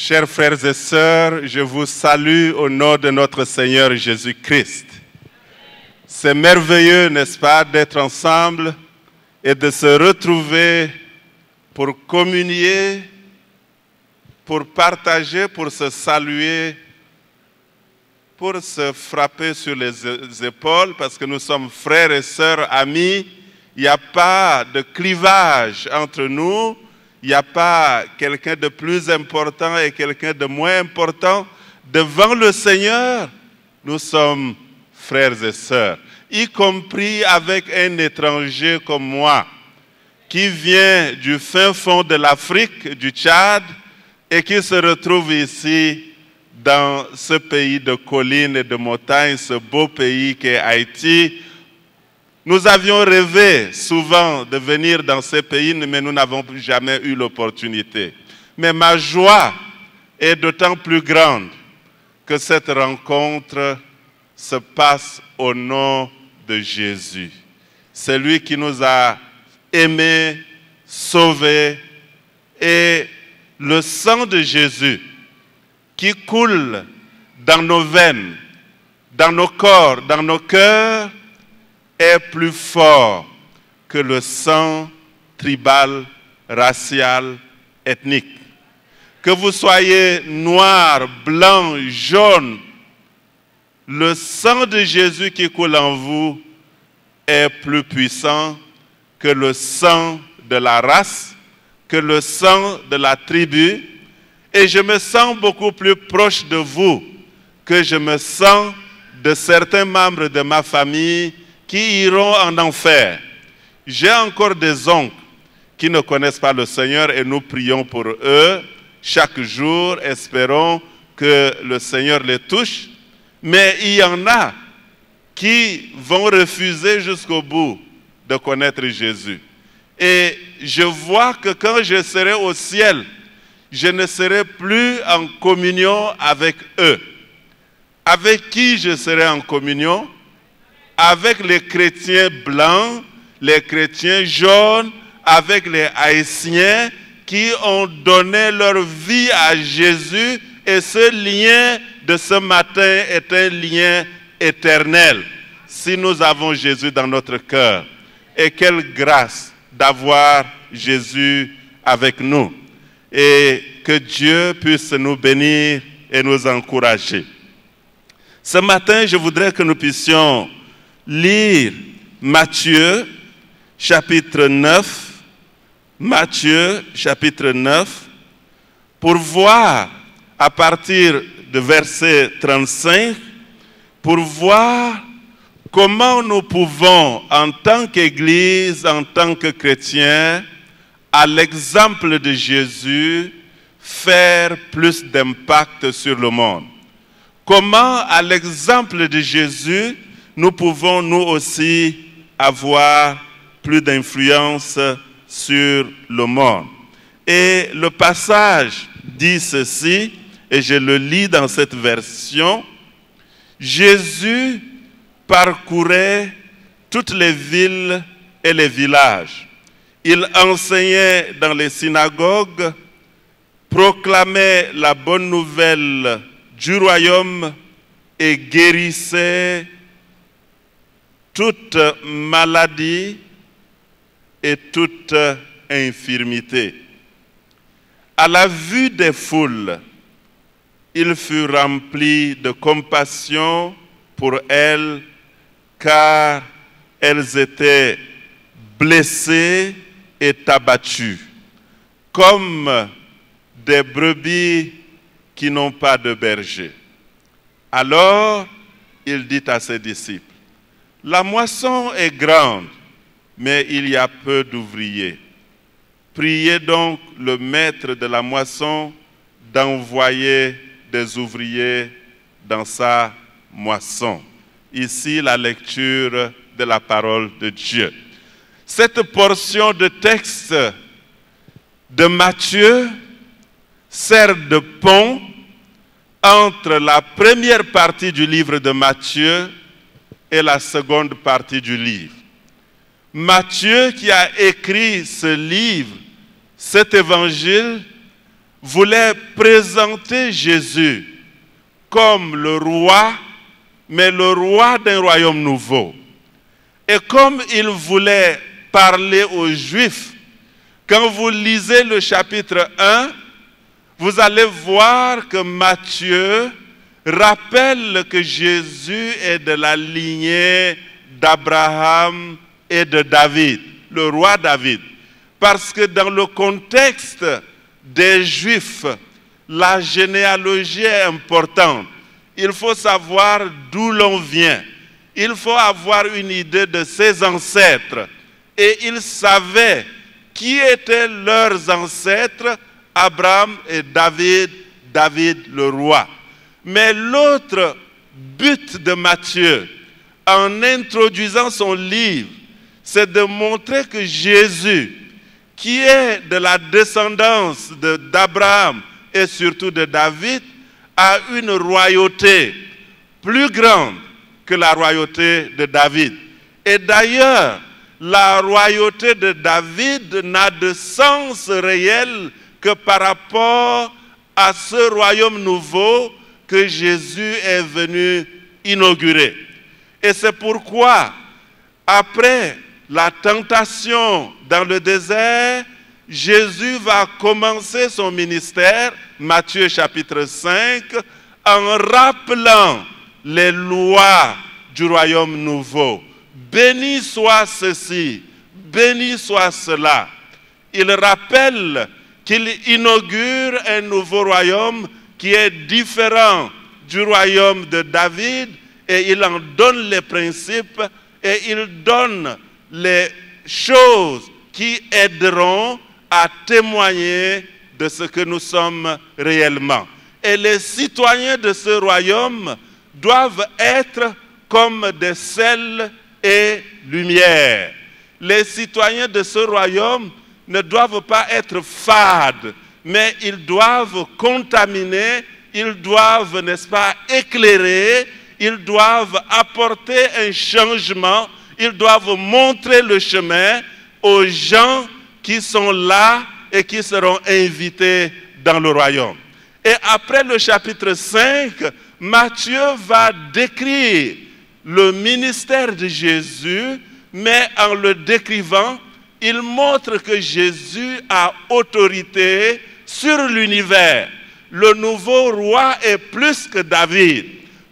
Chers frères et sœurs, je vous salue au nom de notre Seigneur Jésus-Christ. C'est merveilleux, n'est-ce pas, d'être ensemble et de se retrouver pour communier, pour partager, pour se saluer, pour se frapper sur les épaules, parce que nous sommes frères et sœurs, amis. Il n'y a pas de clivage entre nous. Il n'y a pas quelqu'un de plus important et quelqu'un de moins important. Devant le Seigneur, nous sommes frères et sœurs, y compris avec un étranger comme moi, qui vient du fin fond de l'Afrique, du Tchad, et qui se retrouve ici dans ce pays de collines et de montagnes, ce beau pays qu'est Haïti. Nous avions rêvé souvent de venir dans ces pays, mais nous n'avons jamais eu l'opportunité. Mais ma joie est d'autant plus grande que cette rencontre se passe au nom de Jésus. C'est lui qui nous a aimés, sauvés, et le sang de Jésus qui coule dans nos veines, dans nos corps, dans nos cœurs, est plus fort que le sang tribal, racial, ethnique. Que vous soyez noir, blanc, jaune, le sang de Jésus qui coule en vous est plus puissant que le sang de la race, que le sang de la tribu. Et je me sens beaucoup plus proche de vous que je me sens de certains membres de ma famille qui iront en enfer. J'ai encore des oncles qui ne connaissent pas le Seigneur et nous prions pour eux chaque jour, espérons que le Seigneur les touche. Mais il y en a qui vont refuser jusqu'au bout de connaître Jésus. Et je vois que quand je serai au ciel, je ne serai plus en communion avec eux. Avec qui je serai en communion? Avec les chrétiens blancs, les chrétiens jaunes, avec les haïtiens qui ont donné leur vie à Jésus, et ce lien de ce matin est un lien éternel si nous avons Jésus dans notre cœur. Et quelle grâce d'avoir Jésus avec nous. Et que Dieu puisse nous bénir et nous encourager. Ce matin, je voudrais que nous puissions lire Matthieu chapitre 9, Matthieu chapitre 9, pour voir à partir de verset 35, pour voir comment nous pouvons, en tant qu'Église, en tant que chrétiens, à l'exemple de Jésus, faire plus d'impact sur le monde. Comment, à l'exemple de Jésus, nous pouvons nous aussi avoir plus d'influence sur le monde. Et le passage dit ceci, et je le lis dans cette version. Jésus parcourait toutes les villes et les villages. Il enseignait dans les synagogues, proclamait la bonne nouvelle du royaume et guérissait toute maladie et toute infirmité. À la vue des foules, il fut rempli de compassion pour elles, car elles étaient blessées et abattues, comme des brebis qui n'ont pas de berger. Alors, il dit à ses disciples, « La moisson est grande, mais il y a peu d'ouvriers. Priez donc le maître de la moisson d'envoyer des ouvriers dans sa moisson. » Ici, la lecture de la parole de Dieu. Cette portion de texte de Matthieu sert de pont entre la première partie du livre de Matthieu et la seconde partie du livre. Matthieu, qui a écrit ce livre, cet évangile, voulait présenter Jésus comme le roi, mais le roi d'un royaume nouveau. Et comme il voulait parler aux Juifs, quand vous lisez le chapitre 1, vous allez voir que Matthieu rappelle que Jésus est de la lignée d'Abraham et de David, le roi David. Parce que dans le contexte des Juifs, la généalogie est importante. Il faut savoir d'où l'on vient. Il faut avoir une idée de ses ancêtres. Et ils savaient qui étaient leurs ancêtres, Abraham et David, David le roi. Mais l'autre but de Matthieu, en introduisant son livre, c'est de montrer que Jésus, qui est de la descendance d'Abraham et surtout de David, a une royauté plus grande que la royauté de David. Et d'ailleurs, la royauté de David n'a de sens réel que par rapport à ce royaume nouveau que Jésus est venu inaugurer. Et c'est pourquoi, après la tentation dans le désert, Jésus va commencer son ministère, Matthieu chapitre 5, en rappelant les lois du royaume nouveau. Béni soit ceci, béni soit cela. Il rappelle qu'il inaugure un nouveau royaume qui est différent du royaume de David, et il en donne les principes et il donne les choses qui aideront à témoigner de ce que nous sommes réellement. Et les citoyens de ce royaume doivent être comme des sels et lumière. Les citoyens de ce royaume ne doivent pas être fades, mais ils doivent contaminer, ils doivent, n'est-ce pas, éclairer, ils doivent apporter un changement, ils doivent montrer le chemin aux gens qui sont là et qui seront invités dans le royaume. Et après le chapitre 5, Matthieu va décrire le ministère de Jésus, mais en le décrivant, il montre que Jésus a autorité sur l'univers. Le nouveau roi est plus que David,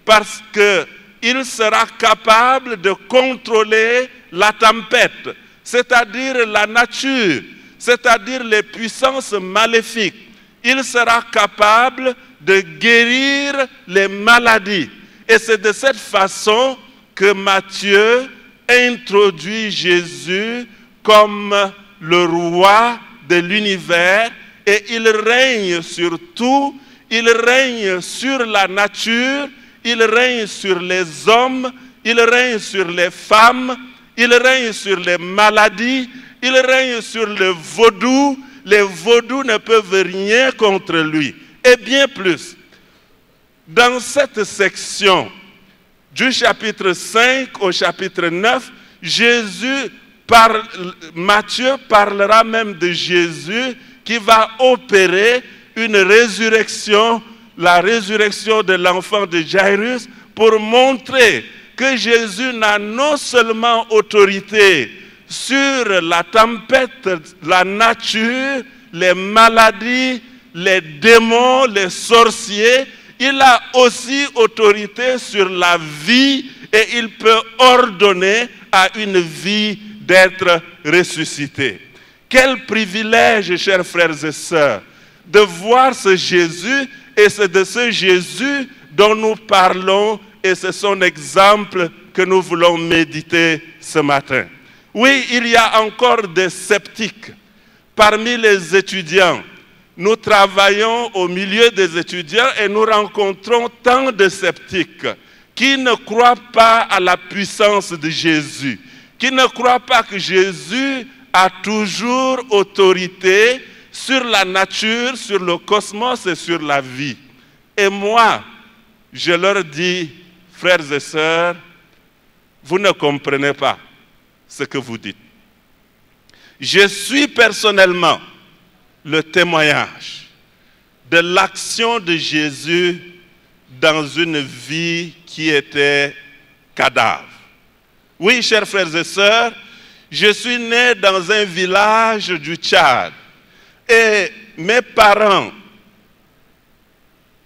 parce qu'il sera capable de contrôler la tempête, c'est-à-dire la nature, c'est-à-dire les puissances maléfiques. Il sera capable de guérir les maladies. Et c'est de cette façon que Matthieu introduit Jésus comme le roi de l'univers, et il règne sur tout, il règne sur la nature, il règne sur les hommes, il règne sur les femmes, il règne sur les maladies, il règne sur le vaudou. Les vaudous ne peuvent rien contre lui. Et bien plus, dans cette section du chapitre 5 au chapitre 9, Matthieu parlera même de Jésus qui va opérer une résurrection, la résurrection de l'enfant de Jairus, pour montrer que Jésus n'a non seulement autorité sur la tempête, la nature, les maladies, les démons, les sorciers, il a aussi autorité sur la vie et il peut ordonner à une vie d'être ressuscitée. Quel privilège, chers frères et sœurs, de voir ce Jésus, et c'est de ce Jésus dont nous parlons et c'est son exemple que nous voulons méditer ce matin. Oui, il y a encore des sceptiques parmi les étudiants. Nous travaillons au milieu des étudiants et nous rencontrons tant de sceptiques qui ne croient pas à la puissance de Jésus, qui ne croient pas que Jésus a toujours autorité sur la nature, sur le cosmos et sur la vie. Et moi, je leur dis, frères et sœurs, vous ne comprenez pas ce que vous dites. Je suis personnellement le témoignage de l'action de Jésus dans une vie qui était cadavre. Oui, chers frères et sœurs, je suis né dans un village du Tchad et mes parents,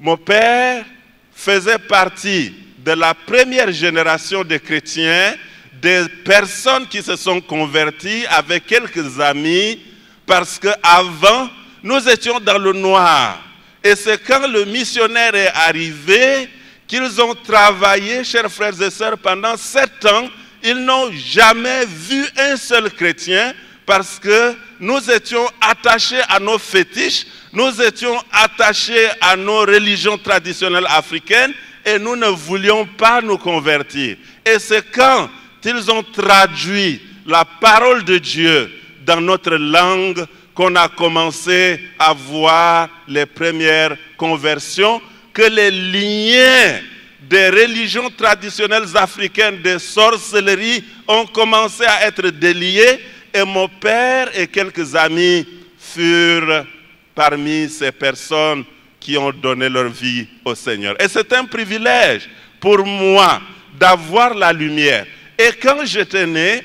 mon père faisait partie de la première génération de chrétiens, des personnes qui se sont converties avec quelques amis, parce qu'avant, nous étions dans le noir. Et c'est quand le missionnaire est arrivé qu'ils ont travaillé, chers frères et sœurs, pendant 7 ans. Ils n'ont jamais vu un seul chrétien parce que nous étions attachés à nos fétiches, nous étions attachés à nos religions traditionnelles africaines et nous ne voulions pas nous convertir. Et c'est quand ils ont traduit la parole de Dieu dans notre langue qu'on a commencé à voir les premières conversions, que les liens des religions traditionnelles africaines de sorcellerie ont commencé à être déliés et mon père et quelques amis furent parmi ces personnes qui ont donné leur vie au Seigneur. Et c'est un privilège pour moi d'avoir la lumière. Et quand j'étais né,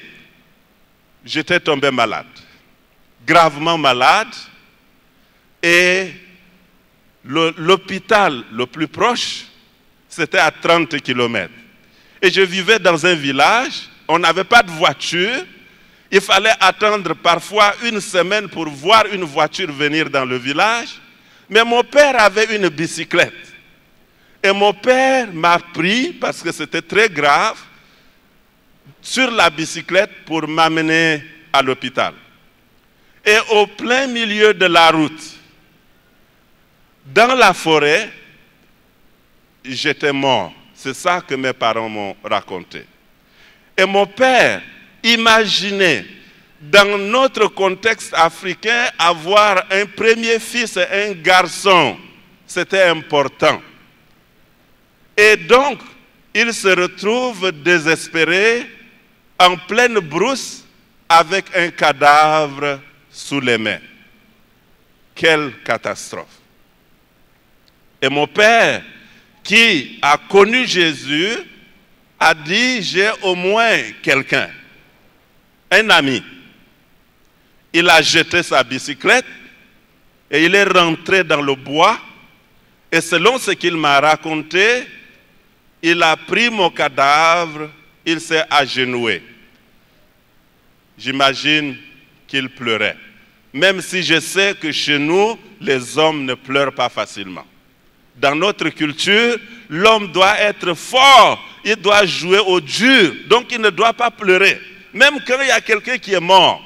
j'étais tombé malade, gravement malade, et l'hôpital le plus proche, c'était à 30 km. Et je vivais dans un village, on n'avait pas de voiture, il fallait attendre parfois 1 semaine pour voir une voiture venir dans le village, mais mon père avait une bicyclette. Et mon père m'a pris, parce que c'était très grave, sur la bicyclette pour m'amener à l'hôpital. Et au plein milieu de la route, dans la forêt, j'étais mort. C'est ça que mes parents m'ont raconté. Et mon père imaginait, dans notre contexte africain, avoir un premier fils et un garçon. C'était important. Et donc, il se retrouve désespéré, en pleine brousse, avec un cadavre sous les mains. Quelle catastrophe! Et mon père, qui a connu Jésus, a dit, j'ai au moins quelqu'un, un ami. Il a jeté sa bicyclette et il est rentré dans le bois. Et selon ce qu'il m'a raconté, il a pris mon cadavre, il s'est agenouillé. J'imagine qu'il pleurait. Même si je sais que chez nous, les hommes ne pleurent pas facilement. Dans notre culture, l'homme doit être fort, il doit jouer au dur, donc il ne doit pas pleurer, même quand il y a quelqu'un qui est mort.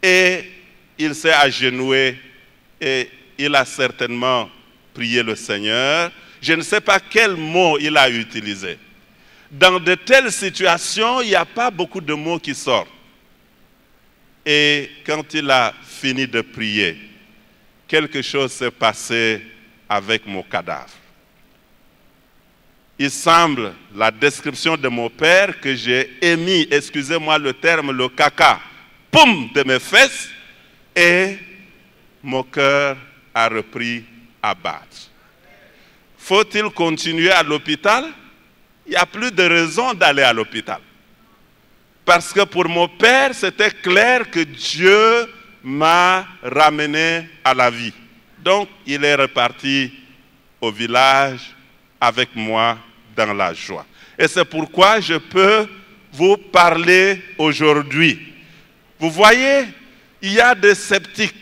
Et il s'est agenouillé et il a certainement prié le Seigneur. Je ne sais pas quel mot il a utilisé. Dans de telles situations, il n'y a pas beaucoup de mots qui sortent. Et quand il a fini de prier, quelque chose s'est passé avec mon cadavre. Il semble, la description de mon père, que j'ai émis, excusez-moi le terme, le caca, poum, de mes fesses, et mon cœur a repris à battre. Faut-il continuer à l'hôpital? Il n'y a plus de raison d'aller à l'hôpital. Parce que pour mon père, c'était clair que Dieu m'a ramené à la vie. Donc, il est reparti au village avec moi dans la joie. Et c'est pourquoi je peux vous parler aujourd'hui. Vous voyez, il y a des sceptiques.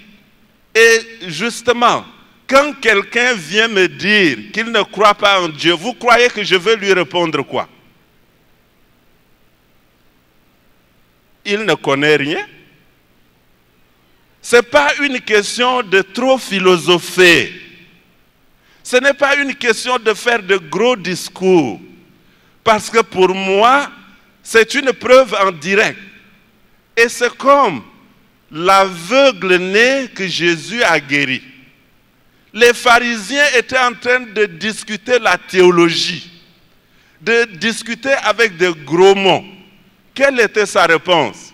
Et justement, quand quelqu'un vient me dire qu'il ne croit pas en Dieu, vous croyez que je vais lui répondre quoi? Il ne connaît rien. Ce n'est pas une question de trop philosopher. Ce n'est pas une question de faire de gros discours. Parce que pour moi, c'est une preuve en direct. Et c'est comme l'aveugle-né que Jésus a guéri. Les pharisiens étaient en train de discuter la théologie, de discuter avec de gros mots. Quelle était sa réponse?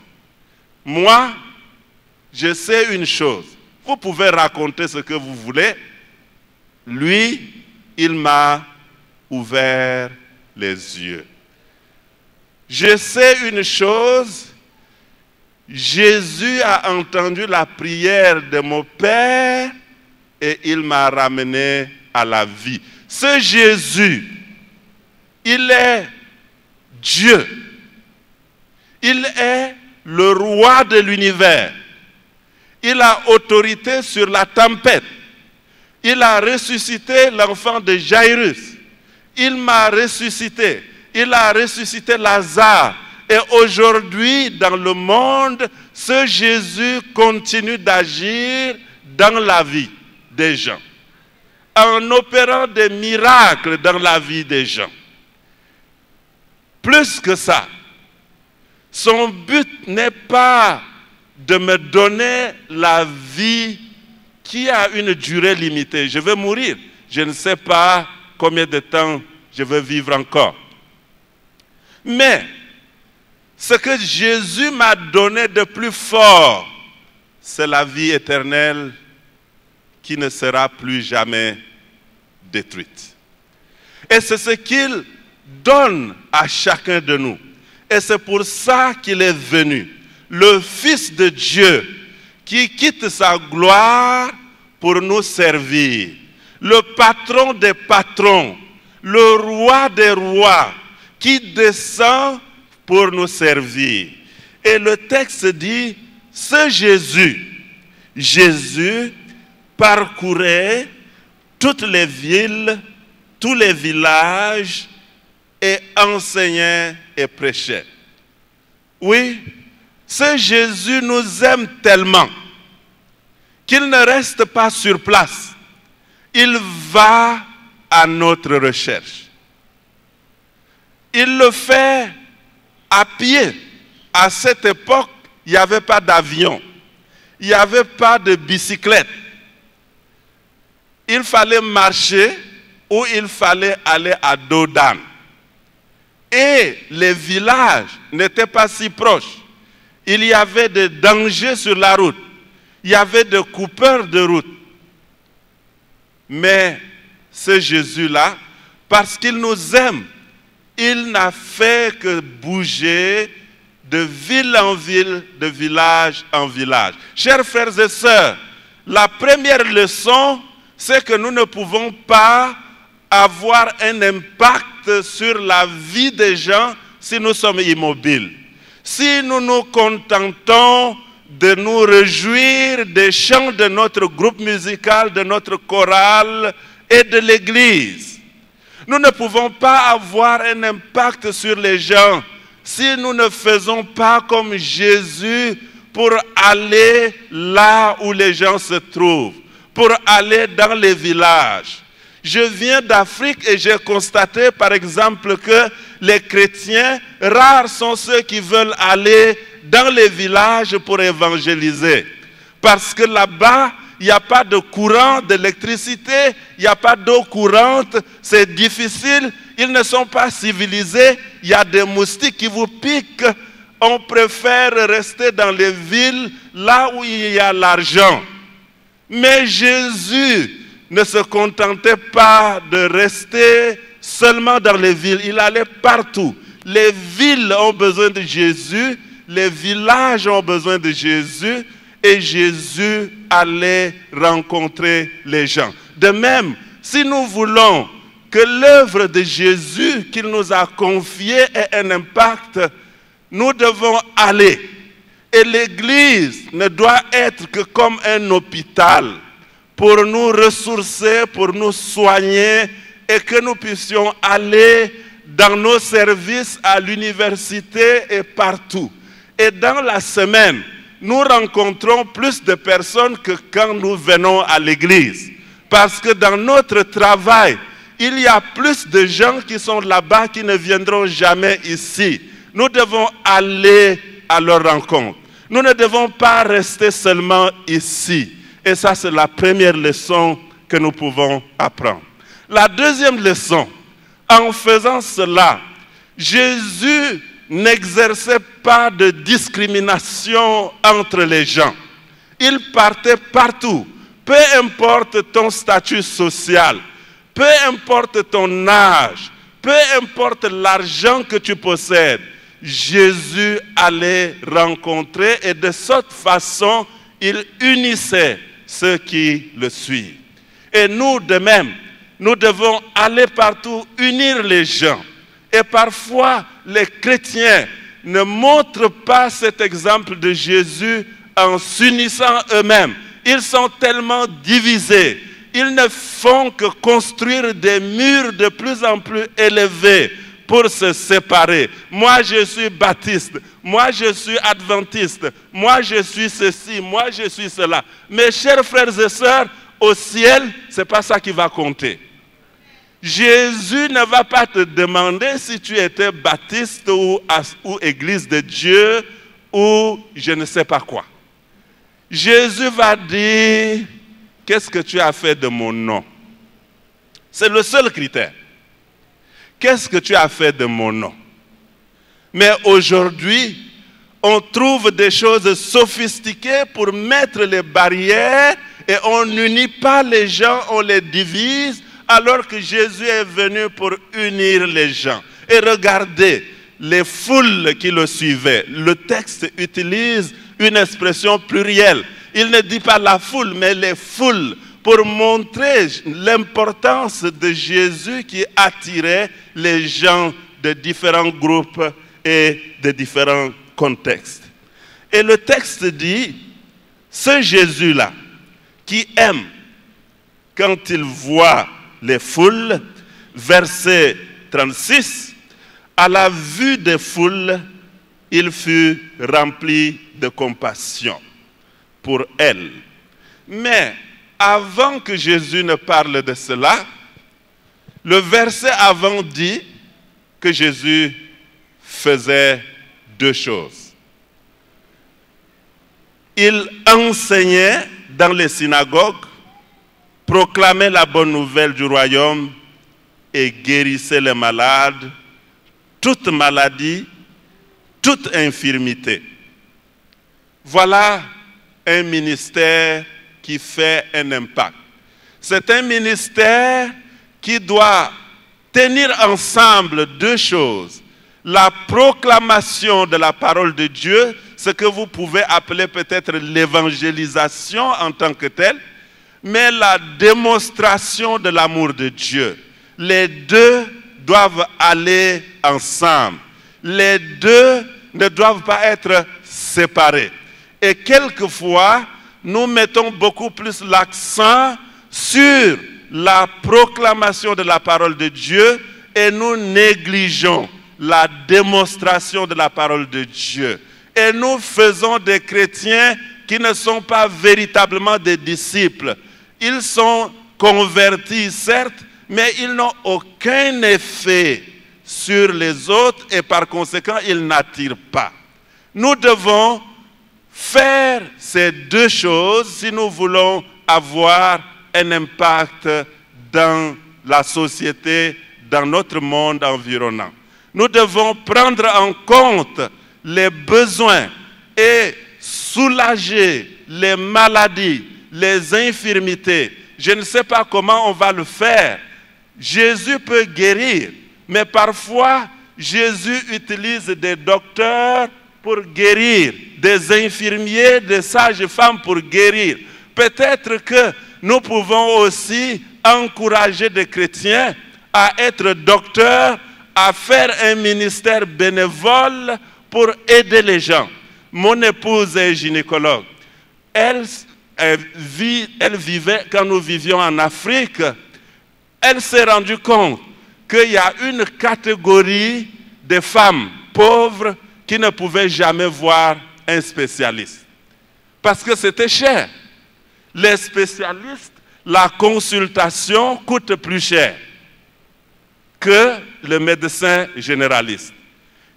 Moi, je sais une chose. Vous pouvez raconter ce que vous voulez. lui, il m'a ouvert les yeux. Je sais une chose, Jésus a entendu la prière de mon Père et il m'a ramené à la vie. Ce Jésus, il est Dieu. Il est le roi de l'univers. Il a autorité sur la tempête. Il a ressuscité l'enfant de Jairus. Il m'a ressuscité. Il a ressuscité Lazare. Et aujourd'hui, dans le monde, ce Jésus continue d'agir dans la vie des gens, en opérant des miracles dans la vie des gens. Plus que ça, son but n'est pas de me donner la vie qui a une durée limitée. Je vais mourir. Je ne sais pas combien de temps je vais vivre encore. Mais ce que Jésus m'a donné de plus fort, c'est la vie éternelle qui ne sera plus jamais détruite. Et c'est ce qu'il donne à chacun de nous. Et c'est pour ça qu'il est venu, le Fils de Dieu, qui quitte sa gloire pour nous servir. Le patron des patrons, le roi des rois, qui descend pour nous servir. Et le texte dit, ce Jésus parcourait toutes les villes, tous les villages et enseignait et prêchait. Oui, ce Jésus nous aime tellement qu'il ne reste pas sur place. Il va à notre recherche. Il le fait à pied. À cette époque, il n'y avait pas d'avion. Il n'y avait pas de bicyclette. Il fallait marcher ou il fallait aller à dos d'âne. Et les villages n'étaient pas si proches. Il y avait des dangers sur la route. Il y avait des coupeurs de route. Mais ce Jésus-là, parce qu'il nous aime, il n'a fait que bouger de ville en ville, de village en village. Chers frères et sœurs, la première leçon, c'est que nous ne pouvons pas avoir un impact sur la vie des gens si nous sommes immobiles. Si nous nous contentons de nous réjouir des chants de notre groupe musical, de notre chorale et de l'église, nous ne pouvons pas avoir un impact sur les gens si nous ne faisons pas comme Jésus pour aller là où les gens se trouvent, pour aller dans les villages. Je viens d'Afrique et j'ai constaté par exemple que les chrétiens, rares sont ceux qui veulent aller dans les villages pour évangéliser. Parce que là-bas, il n'y a pas de courant d'électricité, il n'y a pas d'eau courante, c'est difficile, ils ne sont pas civilisés, il y a des moustiques qui vous piquent. On préfère rester dans les villes, là où il y a l'argent. Mais Jésus ne se contentait pas de rester seulement dans les villes, il allait partout. Les villes ont besoin de Jésus, les villages ont besoin de Jésus, et Jésus allait rencontrer les gens. De même, si nous voulons que l'œuvre de Jésus qu'il nous a confiée ait un impact, nous devons aller. Et l'Église ne doit être que comme un hôpital pour nous ressourcer, pour nous soigner et que nous puissions aller dans nos services à l'université et partout. Et dans la semaine, nous rencontrons plus de personnes que quand nous venons à l'église. Parce que dans notre travail, il y a plus de gens qui sont là-bas qui ne viendront jamais ici. Nous devons aller à leur rencontre. Nous ne devons pas rester seulement ici. Et ça, c'est la première leçon que nous pouvons apprendre. La deuxième leçon, en faisant cela, Jésus n'exerçait pas de discrimination entre les gens. Il partait partout. peu importe ton statut social, peu importe ton âge, peu importe l'argent que tu possèdes, Jésus allait rencontrer et de cette façon, il unissait ceux qui le suivent. Et nous, de même, nous devons aller partout, unir les gens. Et parfois, les chrétiens ne montrent pas cet exemple de Jésus en s'unissant eux-mêmes. Ils sont tellement divisés. Ils ne font que construire des murs de plus en plus élevés pour se séparer. Moi, je suis baptiste. Moi, je suis adventiste. Moi, je suis ceci. Moi, je suis cela. Mes chers frères et sœurs, au ciel, ce n'est pas ça qui va compter. Jésus ne va pas te demander si tu étais baptiste ou église de Dieu ou je ne sais pas quoi. Jésus va dire, qu'est-ce que tu as fait de mon nom? C'est le seul critère. Qu'est-ce que tu as fait de mon nom? Mais aujourd'hui, on trouve des choses sophistiquées pour mettre les barrières et on n'unit pas les gens, on les divise, alors que Jésus est venu pour unir les gens. Et regardez les foules qui le suivaient. Le texte utilise une expression plurielle. Il ne dit pas la foule, mais les foules, pour montrer l'importance de Jésus qui attirait les gens de différents groupes et de différents contextes. Et le texte dit, ce Jésus-là, qui aime quand il voit les foules, verset 36, à la vue des foules, il fut rempli de compassion pour elles. Mais avant que Jésus ne parle de cela, le verset avant dit que Jésus faisait deux choses. Il enseignait dans les synagogues, proclamait la bonne nouvelle du royaume et guérissait les malades, toute maladie, toute infirmité. Voilà un ministère qui fait un impact. C'est un ministère qui doit tenir ensemble deux choses. La proclamation de la parole de Dieu, ce que vous pouvez appeler peut-être l'évangélisation en tant que telle, mais la démonstration de l'amour de Dieu. Les deux doivent aller ensemble. Les deux ne doivent pas être séparés. Et quelquefois, nous mettons beaucoup plus l'accent sur la proclamation de la parole de Dieu et nous négligeons la démonstration de la parole de Dieu. Et nous faisons des chrétiens qui ne sont pas véritablement des disciples. Ils sont convertis, certes, mais ils n'ont aucun effet sur les autres et par conséquent, ils n'attirent pas. Nous devons faire ces deux choses si nous voulons avoir un impact dans la société, dans notre monde environnant. Nous devons prendre en compte les besoins et soulager les maladies, les infirmités. Je ne sais pas comment on va le faire. Jésus peut guérir, mais parfois Jésus utilise des docteurs pour guérir, des infirmiers, des sages-femmes pour guérir. Peut-être que nous pouvons aussi encourager des chrétiens à être docteurs, à faire un ministère bénévole pour aider les gens. Mon épouse est gynécologue. Elle vivait, quand nous vivions en Afrique, elle s'est rendue compte qu'il y a une catégorie de femmes pauvres qui ne pouvaient jamais voir un spécialiste. Parce que c'était cher. Les spécialistes, la consultation coûte plus cher que le médecin généraliste.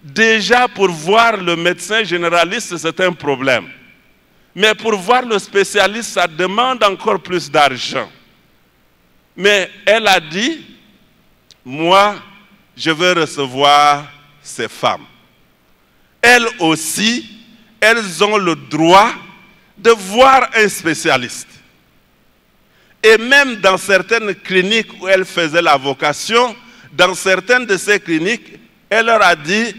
Déjà, pour voir le médecin généraliste, c'est un problème. Mais pour voir le spécialiste, ça demande encore plus d'argent. Mais elle a dit, moi, je veux recevoir ces femmes. Elles aussi, elles ont le droit de voir un spécialiste. Et même dans certaines cliniques où elle faisait la vocation, dans certaines de ces cliniques, elle leur a dit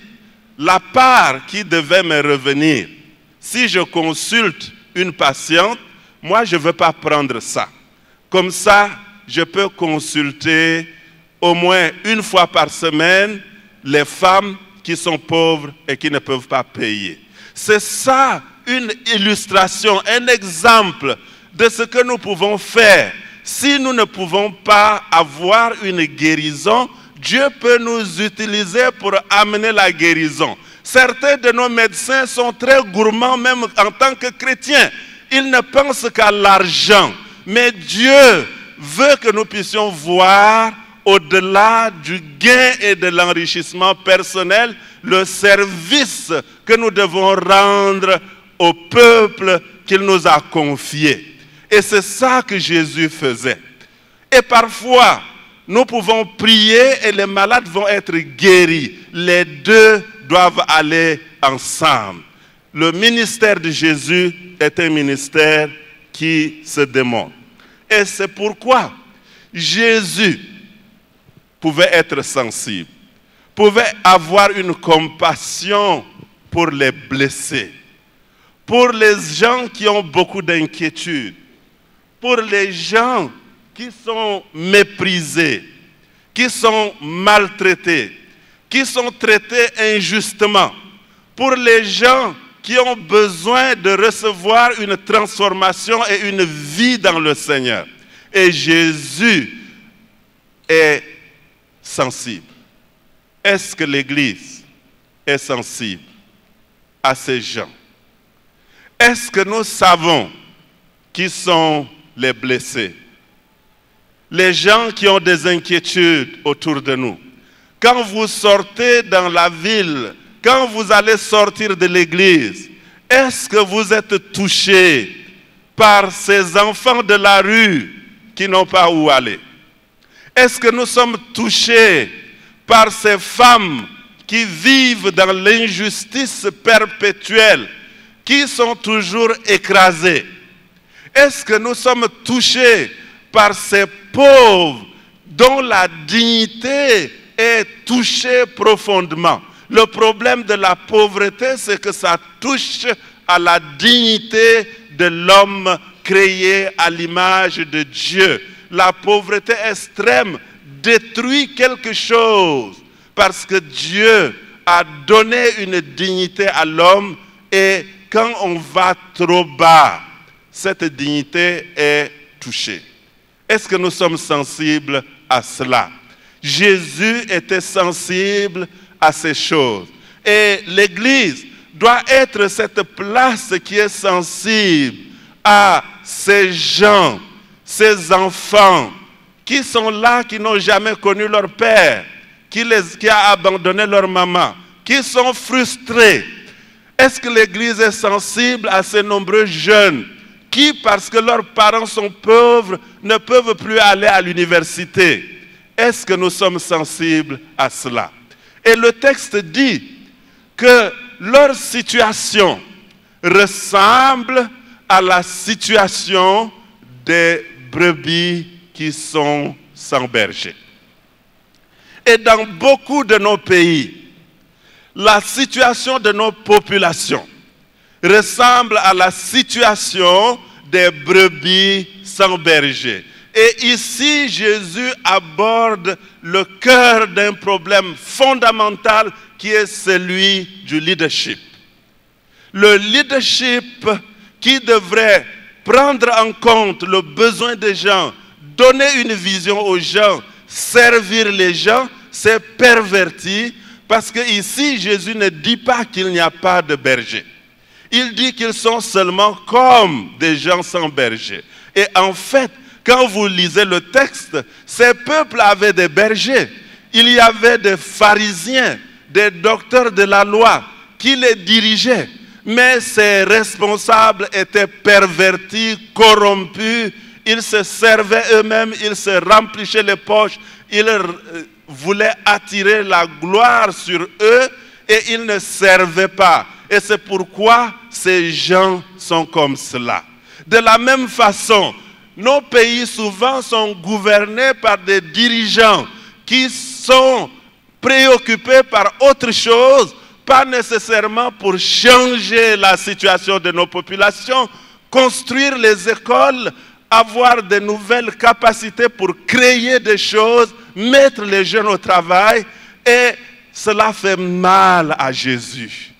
la part qui devait me revenir. Si je consulte une patiente, moi je ne veux pas prendre ça. Comme ça, je peux consulter au moins une fois par semaine les femmes qui sont pauvres et qui ne peuvent pas payer. C'est ça une illustration, un exemple de ce que nous pouvons faire. Si nous ne pouvons pas avoir une guérison, Dieu peut nous utiliser pour amener la guérison. Certains de nos médecins sont très gourmands même en tant que chrétiens. Ils ne pensent qu'à l'argent. Mais Dieu veut que nous puissions voir au-delà du gain et de l'enrichissement personnel, le service que nous devons rendre au peuple qu'il nous a confié. Et c'est ça que Jésus faisait. Et parfois, nous pouvons prier et les malades vont être guéris. Les deux doivent aller ensemble. Le ministère de Jésus est un ministère qui se démontre. Et c'est pourquoi Jésus pouvait être sensible, pouvait avoir une compassion pour les blessés, pour les gens qui ont beaucoup d'inquiétudes, pour les gens qui sont méprisés, qui sont maltraités, qui sont traités injustement, pour les gens qui ont besoin de recevoir une transformation et une vie dans le Seigneur. Et Jésus est sensible. Est-ce que l'Église est sensible à ces gens? Est-ce que nous savons qui sont les blessés? Les gens qui ont des inquiétudes autour de nous. Quand vous sortez dans la ville, quand vous allez sortir de l'église, est-ce que vous êtes touchés par ces enfants de la rue qui n'ont pas où aller? Est-ce que nous sommes touchés par ces femmes qui vivent dans l'injustice perpétuelle, qui sont toujours écrasées? Est-ce que nous sommes touchés par ces pauvres dont la dignité est touchée profondément? Le problème de la pauvreté, c'est que ça touche à la dignité de l'homme créé à l'image de Dieu. La pauvreté extrême détruit quelque chose parce que Dieu a donné une dignité à l'homme et quand on va trop bas, cette dignité est touchée. Est-ce que nous sommes sensibles à cela? Jésus était sensible à ces choses. Et l'Église doit être cette place qui est sensible à ces gens, ces enfants qui sont là, qui n'ont jamais connu leur père, qui a abandonné leur maman, qui sont frustrés. Est-ce que l'Église est sensible à ces nombreux jeunes qui, parce que leurs parents sont pauvres, ne peuvent plus aller à l'université? Est-ce que nous sommes sensibles à cela? Et le texte dit que leur situation ressemble à la situation des brebis qui sont sans berger. Et dans beaucoup de nos pays, la situation de nos populations ressemble à la situation des brebis sans berger. Et ici, Jésus aborde le cœur d'un problème fondamental qui est celui du leadership. Le leadership qui devrait prendre en compte le besoin des gens, donner une vision aux gens, servir les gens, c'est perverti parce que ici, Jésus ne dit pas qu'il n'y a pas de berger. Il dit qu'ils sont seulement comme des gens sans berger. Et en fait, quand vous lisez le texte, ces peuples avaient des bergers. Il y avait des pharisiens, des docteurs de la loi qui les dirigeaient. Mais ces responsables étaient pervertis, corrompus. Ils se servaient eux-mêmes, ils se remplissaient les poches. Ils voulaient attirer la gloire sur eux et ils ne servaient pas. Et c'est pourquoi ces gens sont comme cela. De la même façon, nos pays souvent sont gouvernés par des dirigeants qui sont préoccupés par autre chose, pas nécessairement pour changer la situation de nos populations, construire les écoles, avoir de nouvelles capacités pour créer des choses, mettre les jeunes au travail, et cela fait mal à Jésus.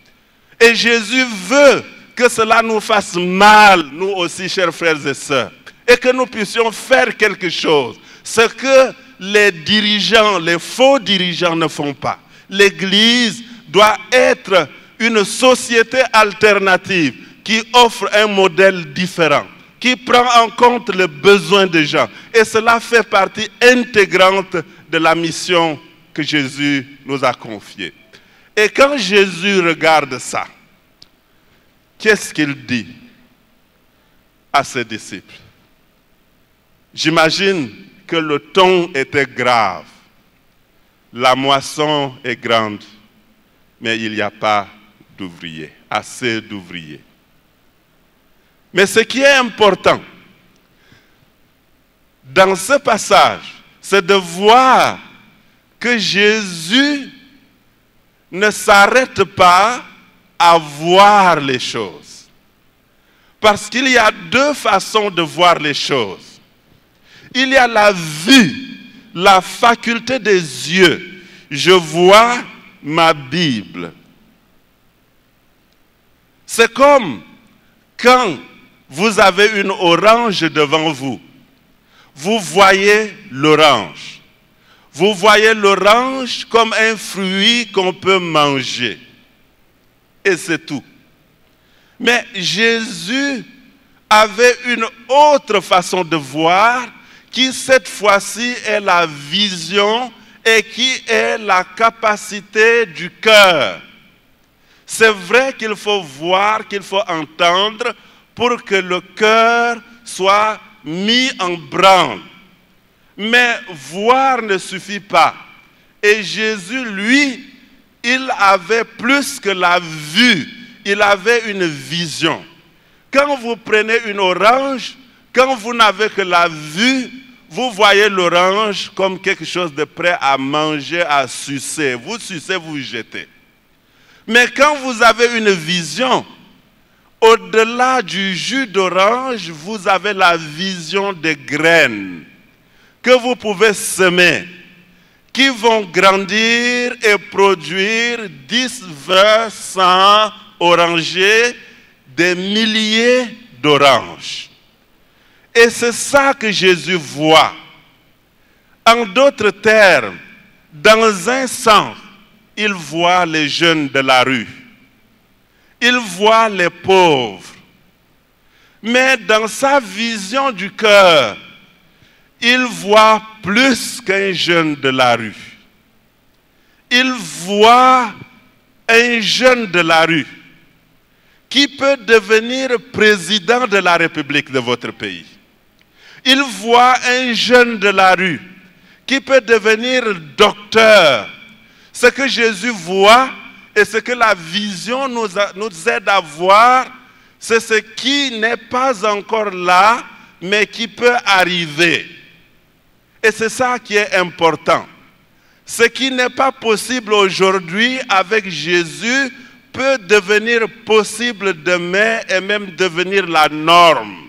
Et Jésus veut que cela nous fasse mal, nous aussi, chers frères et sœurs, et que nous puissions faire quelque chose. Ce que les dirigeants, les faux dirigeants ne font pas. L'Église doit être une société alternative qui offre un modèle différent, qui prend en compte les besoins des gens. Et cela fait partie intégrante de la mission que Jésus nous a confiée. Et quand Jésus regarde ça, qu'est-ce qu'il dit à ses disciples? J'imagine que le ton était grave. La moisson est grande, mais il n'y a pas d'ouvriers, assez d'ouvriers. Mais ce qui est important dans ce passage, c'est de voir que Jésus ne s'arrête pas à voir les choses. Parce qu'il y a deux façons de voir les choses. Il y a la vue, la faculté des yeux. Je vois ma Bible. C'est comme quand vous avez une orange devant vous. Vous voyez l'orange. Vous voyez l'orange comme un fruit qu'on peut manger. Et c'est tout. Mais Jésus avait une autre façon de voir qui cette fois-ci est la vision et qui est la capacité du cœur. C'est vrai qu'il faut voir, qu'il faut entendre pour que le cœur soit mis en branle. Mais voir ne suffit pas. Et Jésus, lui, il avait plus que la vue, il avait une vision. Quand vous prenez une orange, quand vous n'avez que la vue, vous voyez l'orange comme quelque chose de prêt à manger, à sucer. Vous sucez, vous jetez. Mais quand vous avez une vision, au-delà du jus d'orange, vous avez la vision des graines que vous pouvez semer, qui vont grandir et produire 10, 20, 100 orangers, des milliers d'oranges. Et c'est ça que Jésus voit. En d'autres termes, dans un sens, il voit les jeunes de la rue. Il voit les pauvres. Mais dans sa vision du cœur, il voit plus qu'un jeune de la rue. Il voit un jeune de la rue qui peut devenir président de la République de votre pays. Il voit un jeune de la rue qui peut devenir docteur. Ce que Jésus voit et ce que la vision nous aide à voir, c'est ce qui n'est pas encore là, mais qui peut arriver. Et c'est ça qui est important. Ce qui n'est pas possible aujourd'hui avec Jésus peut devenir possible demain et même devenir la norme.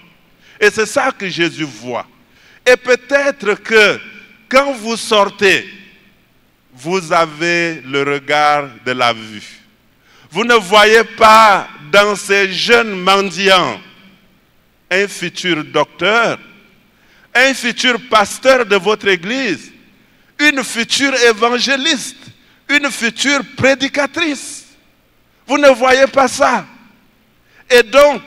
Et c'est ça que Jésus voit. Et peut-être que quand vous sortez, vous avez le regard de la vue. Vous ne voyez pas dans ces jeunes mendiants un futur docteur, un futur pasteur de votre église, une future évangéliste, une future prédicatrice. Vous ne voyez pas ça. Et donc,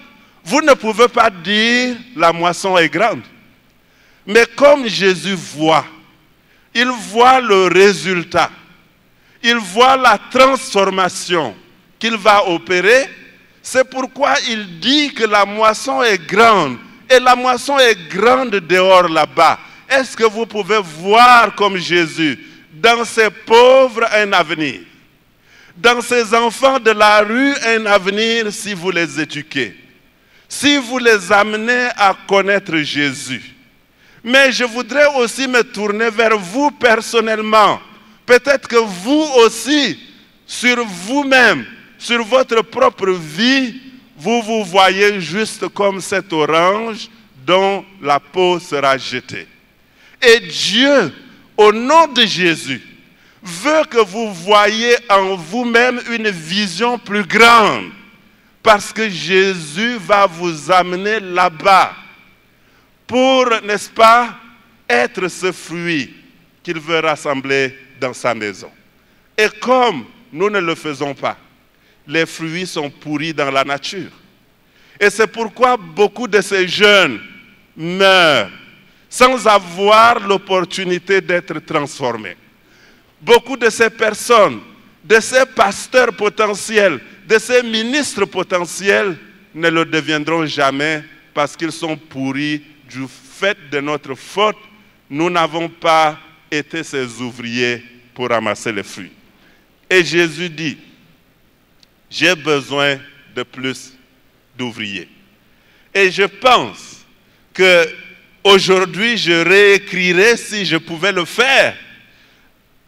vous ne pouvez pas dire la moisson est grande. Mais comme Jésus voit, il voit le résultat. Il voit la transformation qu'il va opérer. C'est pourquoi il dit que la moisson est grande. Et la moisson est grande dehors là-bas. Est-ce que vous pouvez voir comme Jésus, dans ces pauvres, un avenir? Dans ces enfants de la rue, un avenir si vous les éduquez. Si vous les amenez à connaître Jésus. Mais je voudrais aussi me tourner vers vous personnellement. Peut-être que vous aussi, sur vous-même, sur votre propre vie, vous vous voyez juste comme cette orange dont la peau sera jetée. Et Dieu, au nom de Jésus, veut que vous voyiez en vous-même une vision plus grande. Parce que Jésus va vous amener là-bas pour, n'est-ce pas, être ce fruit qu'il veut rassembler dans sa maison. Et comme nous ne le faisons pas, les fruits sont pourris dans la nature. Et c'est pourquoi beaucoup de ces jeunes meurent sans avoir l'opportunité d'être transformés. Beaucoup de ces personnes, de ces pasteurs potentiels, de ces ministres potentiels ne le deviendront jamais parce qu'ils sont pourris du fait de notre faute. Nous n'avons pas été ces ouvriers pour ramasser les fruits. Et Jésus dit, j'ai besoin de plus d'ouvriers. Et je pense que aujourd'hui, je réécrirais, si je pouvais le faire,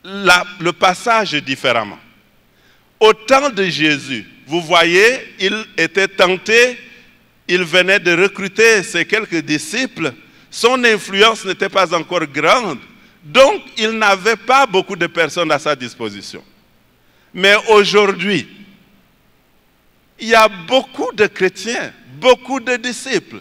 le passage différemment. Au temps de Jésus, vous voyez, il était tenté, il venait de recruter ses quelques disciples, son influence n'était pas encore grande, donc il n'avait pas beaucoup de personnes à sa disposition. Mais aujourd'hui, il y a beaucoup de chrétiens, beaucoup de disciples.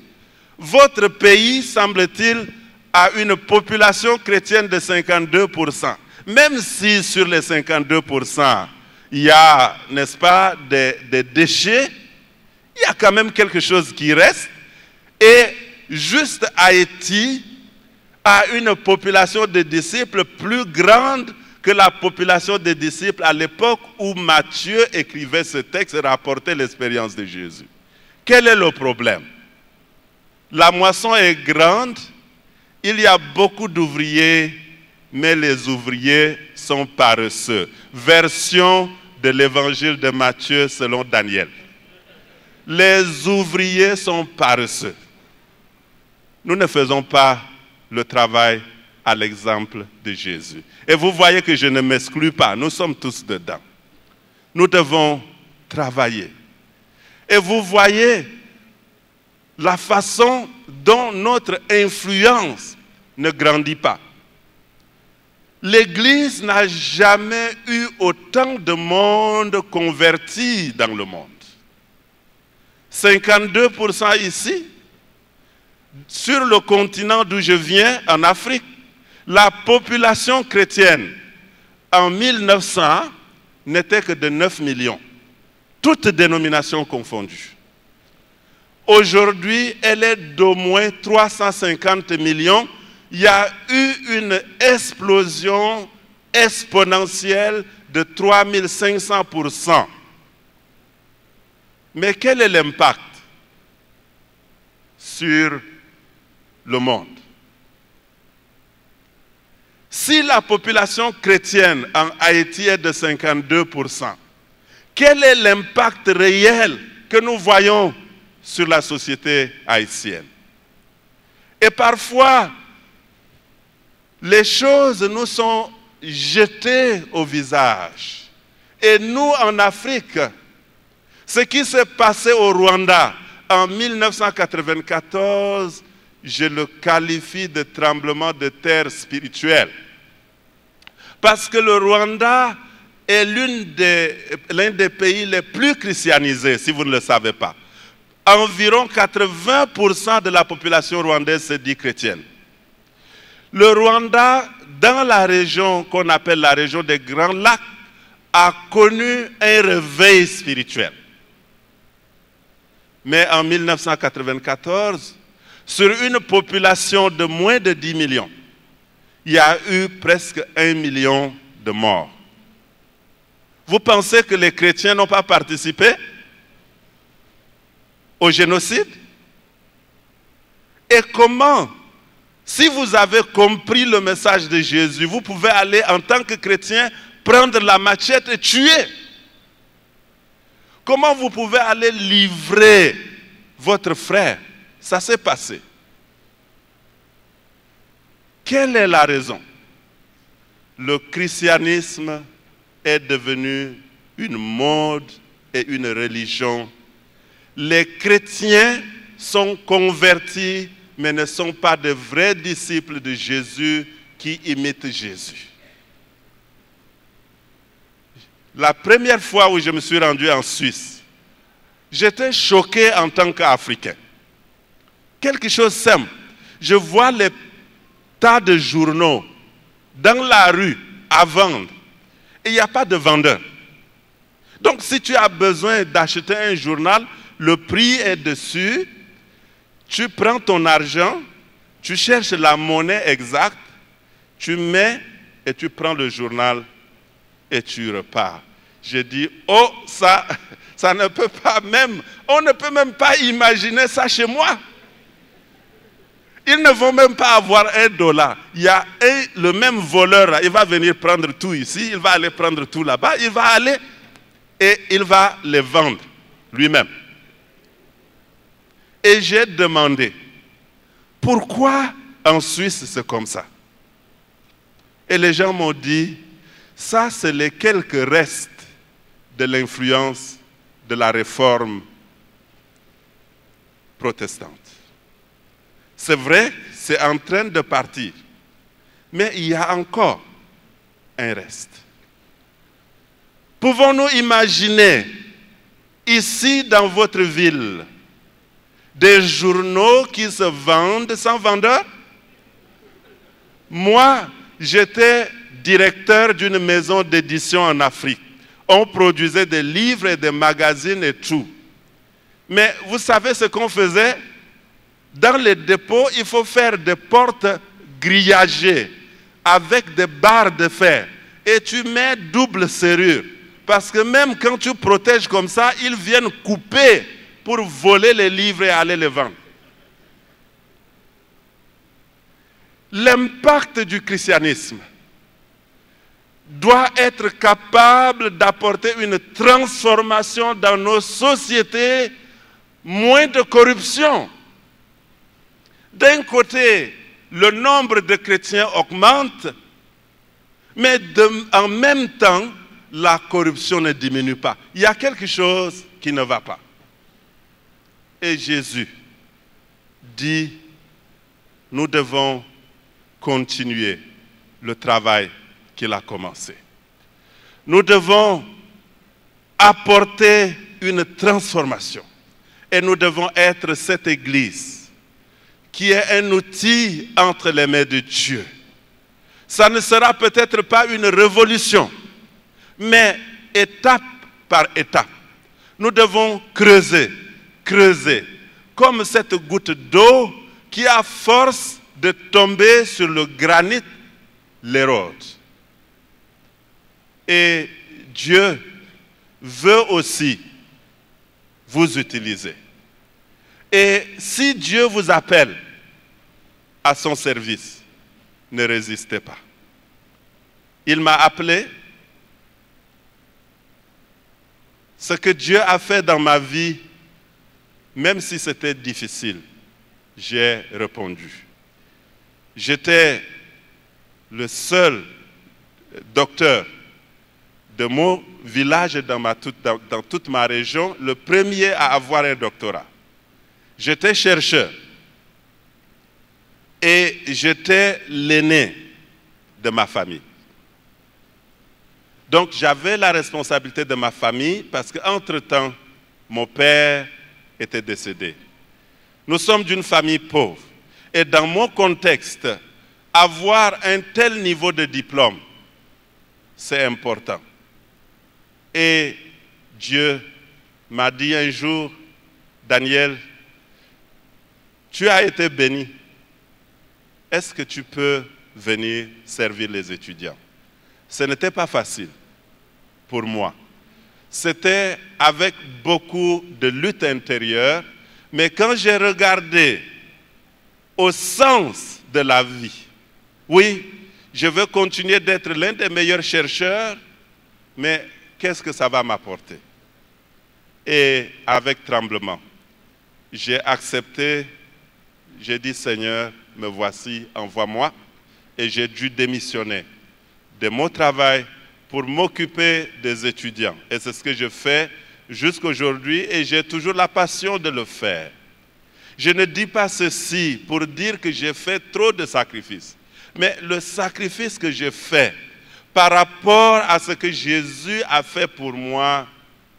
Votre pays, semble-t-il, a une population chrétienne de 52%. Même si sur les 52%, il y a, n'est-ce pas, des déchets, il y a quand même quelque chose qui reste. Et juste Haïti a une population de disciples plus grande que la population des disciples à l'époque où Matthieu écrivait ce texte et rapportait l'expérience de Jésus. Quel est le problème? La moisson est grande, il y a beaucoup d'ouvriers, mais les ouvriers sont paresseux. Version de l'évangile de Matthieu selon Daniel. Les ouvriers sont paresseux. Nous ne faisons pas le travail à l'exemple de Jésus. Et vous voyez que je ne m'exclus pas, nous sommes tous dedans. Nous devons travailler. Et vous voyez la façon dont notre influence ne grandit pas. L'Église n'a jamais eu autant de monde converti dans le monde. 52% ici. Sur le continent d'où je viens, en Afrique, la population chrétienne en 1900 n'était que de 9 millions, toutes dénominations confondues. Aujourd'hui, elle est d'au moins 350 millions. Il y a eu une explosion exponentielle de 3500%. Mais quel est l'impact sur le monde? Si la population chrétienne en Haïti est de 52%, quel est l'impact réel que nous voyons sur la société haïtienne? Et parfois, les choses nous sont jetées au visage. Et nous, en Afrique, ce qui s'est passé au Rwanda en 1994, je le qualifie de tremblement de terre spirituel. Parce que le Rwanda est l'un des pays les plus christianisés, si vous ne le savez pas. Environ 80% de la population rwandaise se dit chrétienne. Le Rwanda, dans la région qu'on appelle la région des Grands Lacs, a connu un réveil spirituel. Mais en 1994, sur une population de moins de 10 millions, il y a eu presque 1 million de morts. Vous pensez que les chrétiens n'ont pas participé au génocide? Et comment, si vous avez compris le message de Jésus, vous pouvez aller en tant que chrétien prendre la machette et tuer? Comment vous pouvez aller livrer votre frère? Ça s'est passé. Quelle est la raison? Le christianisme est devenu une mode et une religion. Les chrétiens sont convertis, mais ne sont pas de vrais disciples de Jésus qui imitent Jésus. La première fois où je me suis rendu en Suisse, j'étais choqué en tant qu'Africain. Quelque chose de simple. Je vois les tas de journaux dans la rue à vendre. Et il n'y a pas de vendeur. Donc si tu as besoin d'acheter un journal, le prix est dessus. Tu prends ton argent, tu cherches la monnaie exacte, tu mets et tu prends le journal et tu repars. J'ai dit, oh, ça ne peut pas même, on ne peut même pas imaginer ça chez moi. Ils ne vont même pas avoir $1. Il y a le même voleur, là, il va venir prendre tout ici, il va aller prendre tout là-bas, il va aller et il va les vendre lui-même. Et j'ai demandé, pourquoi en Suisse c'est comme ça? Et les gens m'ont dit, ça c'est les quelques restes de l'influence de la réforme protestante. C'est vrai, c'est en train de partir, mais il y a encore un reste. Pouvons-nous imaginer, ici dans votre ville, des journaux qui se vendent sans vendeur? Moi, j'étais directeur d'une maison d'édition en Afrique. On produisait des livres et des magazines et tout. Mais vous savez ce qu'on faisait? Dans les dépôts, il faut faire des portes grillagées avec des barres de fer. Et tu mets double serrure. Parce que même quand tu protèges comme ça, ils viennent couper pour voler les livres et aller les vendre. L'impact du christianisme doit être capable d'apporter une transformation dans nos sociétés, moins de corruption. D'un côté, le nombre de chrétiens augmente, mais en même temps, la corruption ne diminue pas. Il y a quelque chose qui ne va pas. Et Jésus dit, nous devons continuer le travail qu'il a commencé. Nous devons apporter une transformation. Et nous devons être cette Église qui est un outil entre les mains de Dieu. Ça ne sera peut-être pas une révolution, mais étape par étape. Nous devons creuser, comme cette goutte d'eau qui, à force de tomber sur le granit, l'érode. Et Dieu veut aussi vous utiliser. Et si Dieu vous appelle à son service, ne résistez pas. Il m'a appelé. Ce que Dieu a fait dans ma vie, même si c'était difficile, j'ai répondu. J'étais le seul docteur de mon village et dans toute ma région, le premier à avoir un doctorat. J'étais chercheur et j'étais l'aîné de ma famille. Donc j'avais la responsabilité de ma famille parce qu'entre-temps, mon père était décédé. Nous sommes d'une famille pauvre. Et dans mon contexte, avoir un tel niveau de diplôme, c'est important. Et Dieu m'a dit un jour, Daniel, tu as été béni. Est-ce que tu peux venir servir les étudiants? Ce n'était pas facile pour moi. C'était avec beaucoup de lutte intérieure, mais quand j'ai regardé au sens de la vie, oui, je veux continuer d'être l'un des meilleurs chercheurs, mais qu'est-ce que ça va m'apporter? Et avec tremblement, j'ai accepté, j'ai dit, Seigneur, me voici, envoie-moi. et j'ai dû démissionner de mon travail pour m'occuper des étudiants. Et c'est ce que je fais jusqu'à aujourd'hui et j'ai toujours la passion de le faire. Je ne dis pas ceci pour dire que j'ai fait trop de sacrifices, mais le sacrifice que j'ai fait par rapport à ce que Jésus a fait pour moi,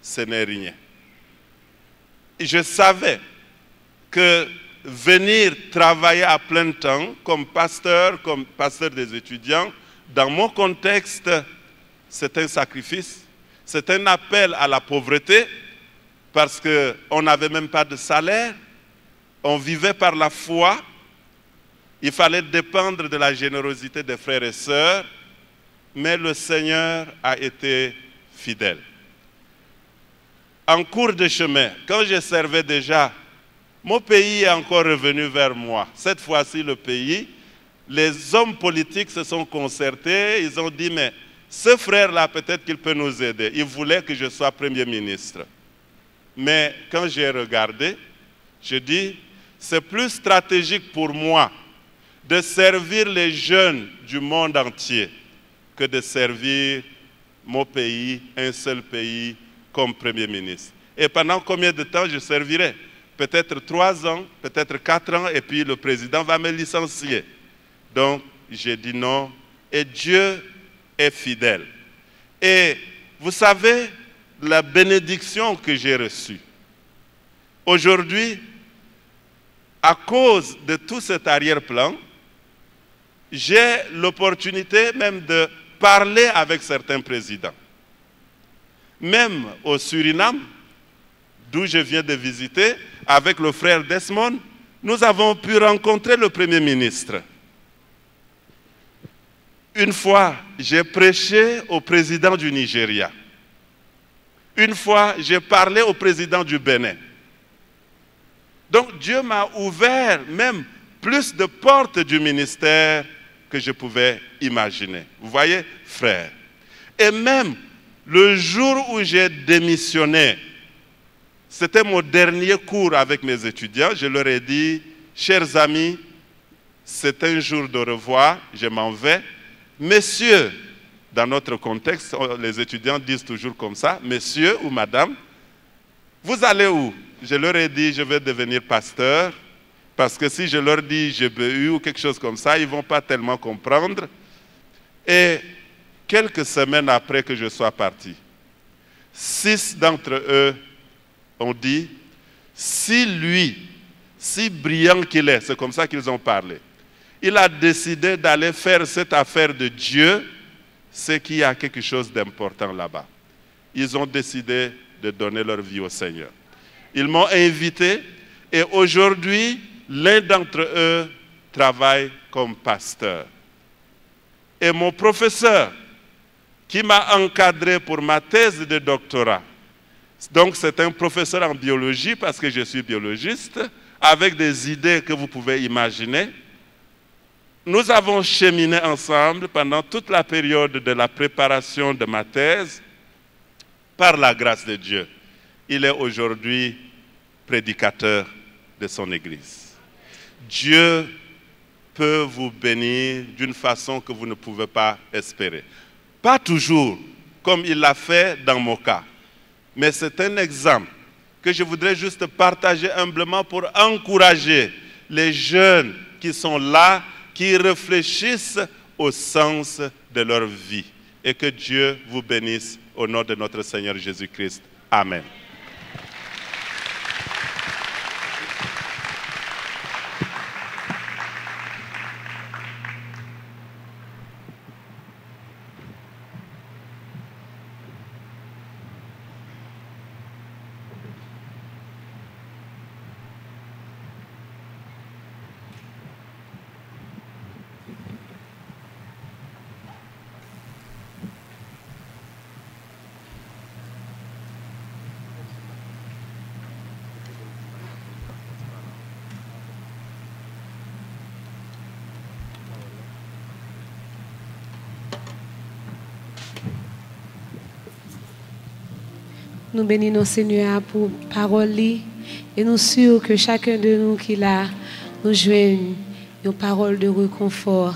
ce n'est rien. Je savais que venir travailler à plein temps comme pasteur des étudiants, dans mon contexte, c'est un sacrifice, c'est un appel à la pauvreté, parce qu'on n'avait même pas de salaire, on vivait par la foi, il fallait dépendre de la générosité des frères et sœurs, mais le Seigneur a été fidèle. En cours de chemin, quand je servais déjà, mon pays est encore revenu vers moi. Cette fois-ci, le pays, les hommes politiques se sont concertés, ils ont dit, mais ce frère-là, peut-être qu'il peut nous aider. Il voulait que je sois Premier ministre. Mais quand j'ai regardé, je dis, c'est plus stratégique pour moi de servir les jeunes du monde entier que de servir mon pays, un seul pays, comme Premier ministre. Et pendant combien de temps je servirai? Peut-être 3 ans, peut-être 4 ans, et puis le président va me licencier. Donc, j'ai dit non, et Dieu est fidèle. Et vous savez, la bénédiction que j'ai reçue, aujourd'hui, à cause de tout cet arrière-plan, j'ai l'opportunité même de parler avec certains présidents. Même au Suriname, d'où je viens de visiter, avec le frère Desmond, nous avons pu rencontrer le Premier ministre. Une fois, j'ai prêché au président du Nigeria. Une fois, j'ai parlé au président du Bénin. Donc Dieu m'a ouvert même plus de portes du ministère que je pouvais imaginer. Vous voyez, frère. Et même le jour où j'ai démissionné, c'était mon dernier cours avec mes étudiants, je leur ai dit, chers amis, c'est un jour de revoir, je m'en vais. Messieurs, dans notre contexte, les étudiants disent toujours comme ça, messieurs ou madame, vous allez où? Je leur ai dit, je vais devenir pasteur, parce que si je leur dis GBU ou quelque chose comme ça, ils ne vont pas tellement comprendre. Et quelques semaines après que je sois parti, 6 d'entre eux ont dit, si lui, si brillant qu'il est, c'est comme ça qu'ils ont parlé, il a décidé d'aller faire cette affaire de Dieu, c'est qu'il y a quelque chose d'important là-bas. Ils ont décidé de donner leur vie au Seigneur. Ils m'ont invité et aujourd'hui, l'un d'entre eux travaille comme pasteur. Et mon professeur, qui m'a encadré pour ma thèse de doctorat, donc c'est un professeur en biologie parce que je suis biologiste, avec des idées que vous pouvez imaginer. Nous avons cheminé ensemble pendant toute la période de la préparation de ma thèse, par la grâce de Dieu. Il est aujourd'hui prédicateur de son Église. Dieu peut vous bénir d'une façon que vous ne pouvez pas espérer. Pas toujours, comme il l'a fait dans mon cas. Mais c'est un exemple que je voudrais juste partager humblement pour encourager les jeunes qui sont là, qui réfléchissent au sens de leur vie. Et que Dieu vous bénisse au nom de notre Seigneur Jésus-Christ. Amen. Nous bénissons Seigneur pour parole et nous sûrs que chacun de nous qui l'a nous joigne une parole de réconfort.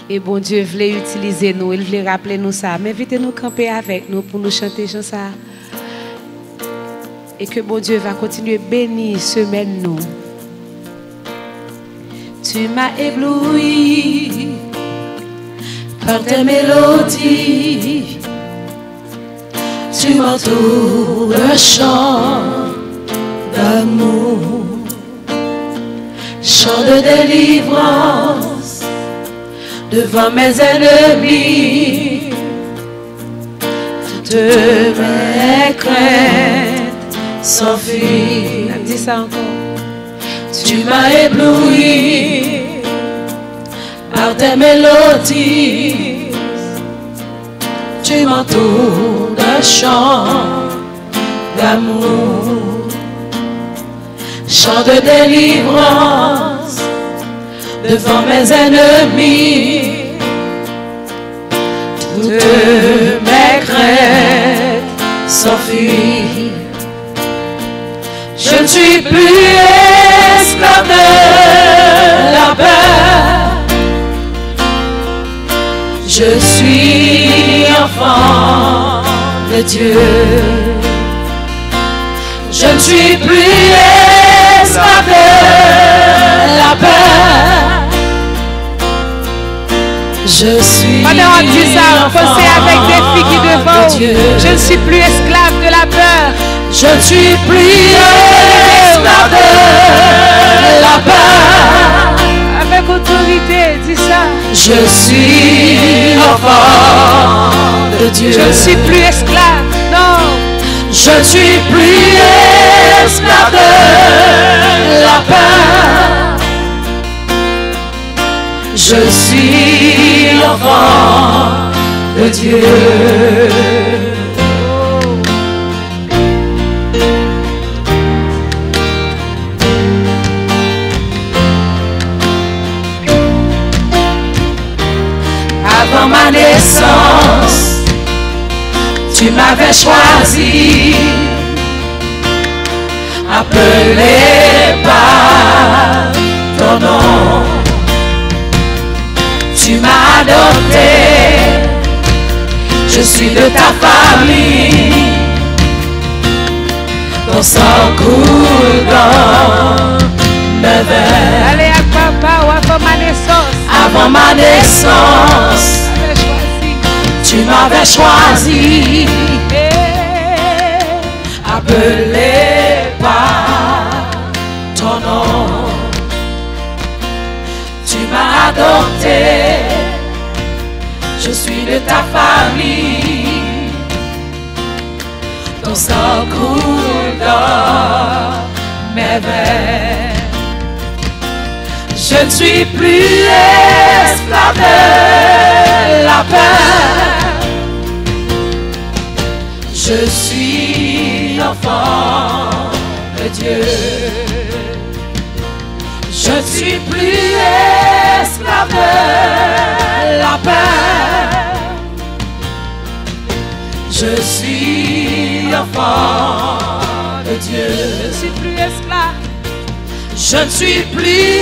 Et bon Dieu voulait utiliser nous, il voulait rappeler nous ça. Mais invitez-nous camper avec nous pour nous chanter ça. Et que bon Dieu va continuer bénir, semaine nous. Tu m'as ébloui par tes mélodies. Tu m'entoures de chant d'amour, chant de délivrance devant mes ennemis. Toutes mes craintes s'enfuient. Dis ça encore. Tu m'as ébloui par tes mélodies. Tu m'entoures de chants d'amour, chants de délivrance devant mes ennemis. Toutes mes craintes s'enfuient. Je ne suis plus esclave de la peur. Je suis enfant de Dieu. Je ne suis plus esclave de la peur. Je suis Pendant on dit ça, pensez avec des filles qui devant. Je ne suis plus esclave de la peur. Je ne suis plus esclave de la peur. Avec autorité, dis ça. Je suis enfant de Dieu. Je ne suis plus esclave, non. Je ne suis plus esclave de la peur. Je suis enfant de Dieu. Avant ma naissance, tu m'avais choisi, appelé par ton nom. Tu m'as adopté, je suis de ta famille. Ton sang coule dans mes veines. Allez à papa ou avant ma naissance. Avant ma naissance, tu m'avais choisi, appelé par ton nom. Tu m'as adopté, je suis de ta famille. Ton sang coule dans mes veines. Je ne suis plus esclave de la peur. Je suis enfant de Dieu. Je ne suis plus esclave de la peur. Je suis enfant de Dieu. Je ne suis plus esclave. Je ne suis plus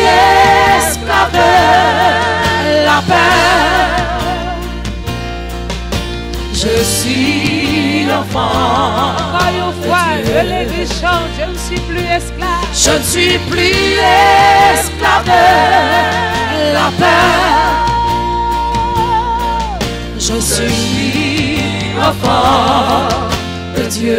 esclave de la peur. Je suis l'enfant de Dieu. Je ne suis plus esclave. Je ne suis plus esclave de la peur. Je suis enfant de Dieu.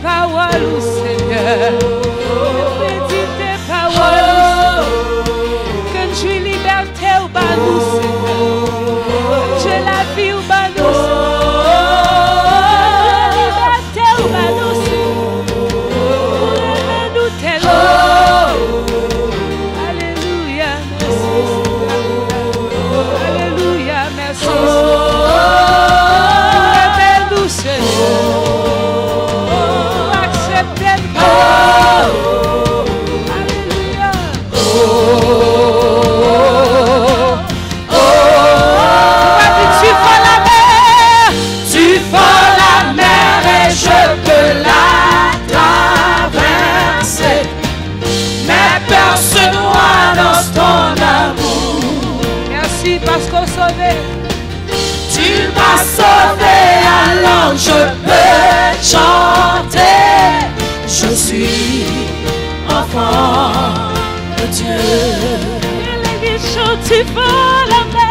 Parole, Seigneur, médite Tu fends la mer. Tu fends la mer et je peux la traverser. Mes peurs se noient dans ton amour. Merci parce qu'on sauvé. Tu m'as sauvé, alors je peux chanter. Je suis enfant de Dieu. L'église chante, tu fends la mer.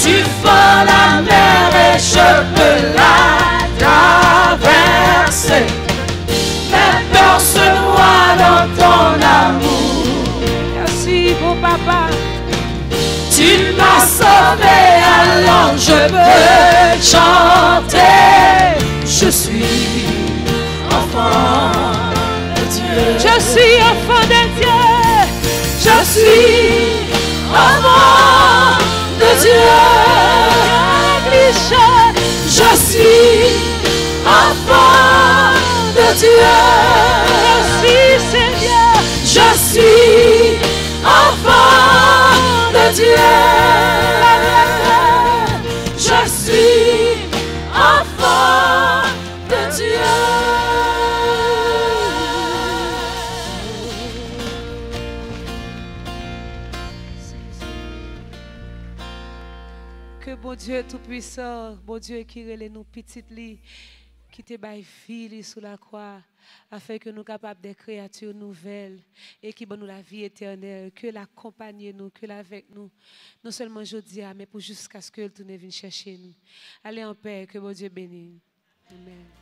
Tu fends la mer et je peux la traverser. Mes peurs se noient dans ton amour. Merci mon papa. Tu m'as sauvé, alors je peux chanter. Je suis enfant de Dieu. Je suis enfant de Dieu. Je suis enfant de Dieu. L'église chante. Je suis enfant de Dieu. Merci Seigneur. Je suis enfant de Dieu. Je suis enfant de Dieu. Que bon Dieu tout-puissant, bon Dieu qui relève nous petites li, qui te baille vie sous la croix, afin que nous capables des créatures nouvelles et qui nous la vie éternelle, que l'accompagne nous, que l'avec nous, non seulement aujourd'hui, mais pour jusqu'à ce que le tourne vienne chercher nous. Allez en paix, que bon Dieu bénisse. Amen.